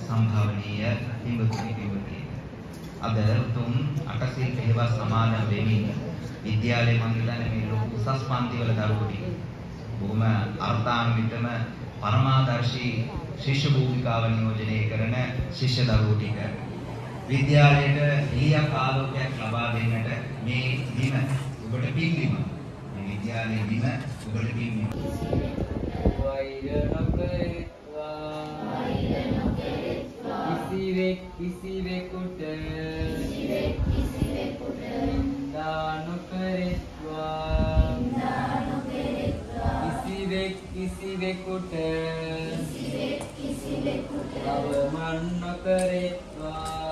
संभावनीय हिंबुती අද උතුම් අටසිල් පෙරවස් සමාදන් වෙමින් විද්‍යාලයේ මම හිතන්නේ මේ ලොකු උසස් පන්ති වල දරුවෝ ටික බොහොම අර්ථාන්විතම පරමාදර්ශී ශිෂ්‍ය භූමිකාව නියෝජනය කරන ශිෂ්‍ය දරුවෝ ටික විද්‍යාලයට එළියක් ආලෝකයක් ලබා දෙන්නට මේ දින ඔබට පින්දීම මේ විද්‍යාලයේ දින ඔබට පින්දීම කිසිවෙකුට කිසිවෙකුට අවමන් නොකරෙත්වා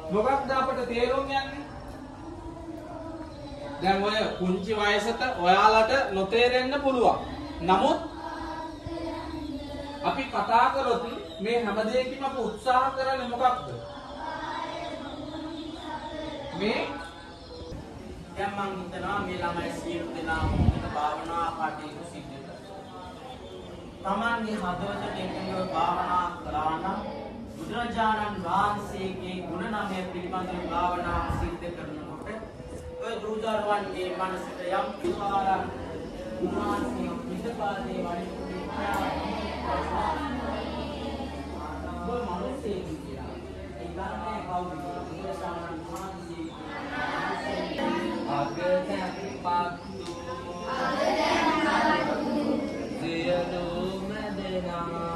මොකක්ද අපට තේරුම් යන්නේ? දැන් ඔය කුංචි වයසට ඔයාලට නොතේරෙන්න පුළුවන්. නමුත් අපි කතා කරොත් මේ හැම දෙයකින්ම අපි උත්සාහ කරන්නේ මොකක්ද? මේ දැන් මම හිතනවා මේ ළමයි සියලු දෙනාම භාවනා කටයුතු සිද්ධ කරනවා. තමන්ගේ හදවතට එකඟව භාවනා කරා නම් බුදුරජාණන් වහන්සේගේ ගුණ නමය පිළිබඳව භාවනා සිද්ධ කරනකොට ඔය දුරුදරුවන්ගේ මනසට යම් විකාරක් උන්වහන්සේ පිටපාතේ වඩින්නේ ඔය මනසේ කියලා. ඒ ධර්මයේ කවුද බුදුරජාණන් වහන්සේ අගතැති පාතු සියලුම දෙනා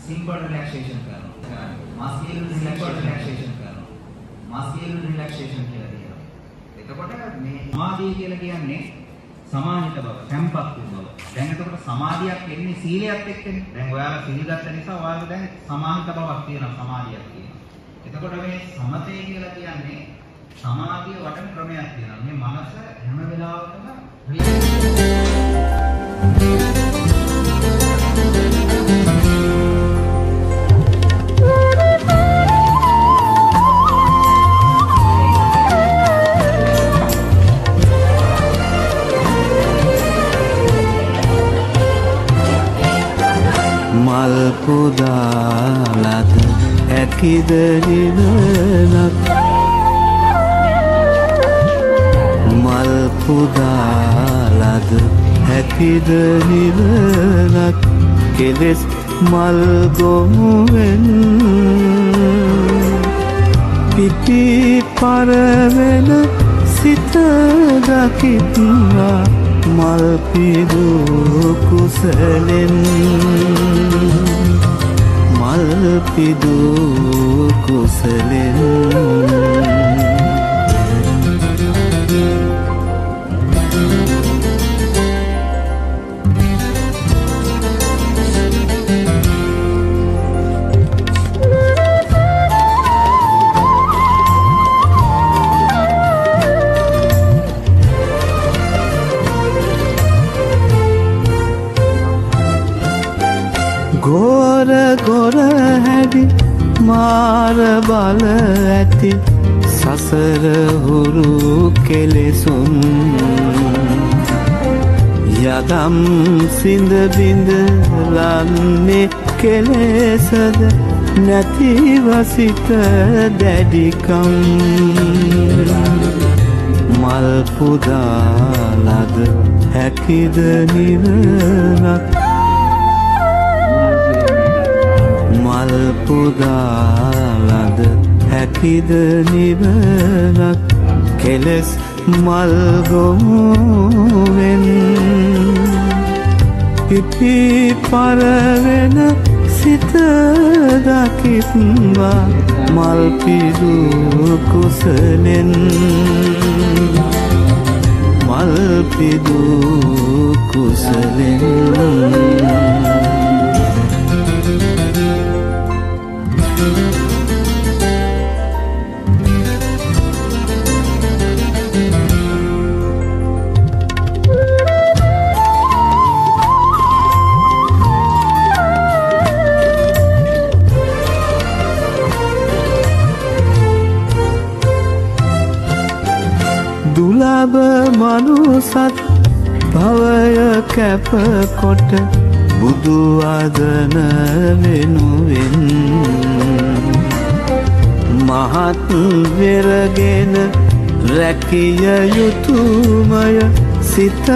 Simple relaxation करना, muscular relaxation करना, muscular relaxation කියලා කියනවා. එතකොට මේ සමාධිය කියලා කියන්නේ සමාහිත බව, සම්පත් බව. දැන් එතකොට සමාධියක් එන්නේ සීලයක් එක්කනේ. දැන් ඔයාලා සීල ගත්ත නිසා ඔයාලා දැන් සමාහිත බවක් තියෙනවා, සමාධියක් තියෙනවා. එතකොට මේ සමතේ කියලා කියන්නේ සමාධිය වටන ක්‍රමයක් තියෙනවා. මේ මනස හැම වෙලාවකම මල් පුදාලද හැකිද නිවනක් මල් පුදාලද හැකිද නිවනක් කෙලෙස් මල් ගොමුවෙන් පිටි පරවෙන සිත දකිත්වා මල් පිදු කුසලෙන් මල් පිදු කුසලෙන් ගොර ගොර හැඩි මාර බල ඇති සසර හුරු කෙලෙසුන් යදම් සිඳ බිඳ ලන්නේ කෙලෙසද නැතිව සිත දැඩිකම් මල් පුදාලද හැකිද නිවනක් මල් පුදාලද හැකිද නිවනක් කෙලෙස් මල් ගොමුවෙන් පිපි පරවෙන සිත දකිත්වා මල් පිදු කුසලෙන් මල් පිදු කුසලෙන් දුලබ මනුසත් භවය කැප කොට බුදු වදන වෙනුවෙන් මහත් වෙරගෙන රැකිය යුතුයමය සිත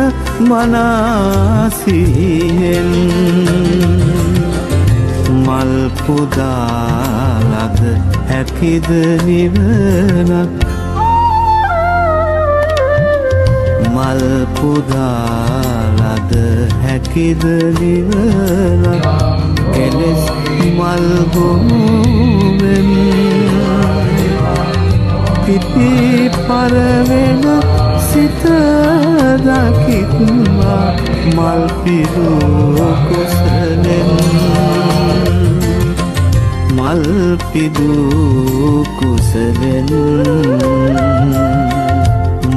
මනසින් මල් පුදාලද හැකිද නිවනක් මල් පුදාලද හැකිද නිවනක් කෙලෙස් මල් ගොමුවෙන් පිපි පරවෙන සිත දකිත්වා මල් පිදු කුසලෙන් මල් පිදු කුසලෙන්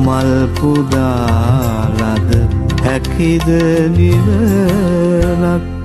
මල් පුදාලද හැකිද නිවනක්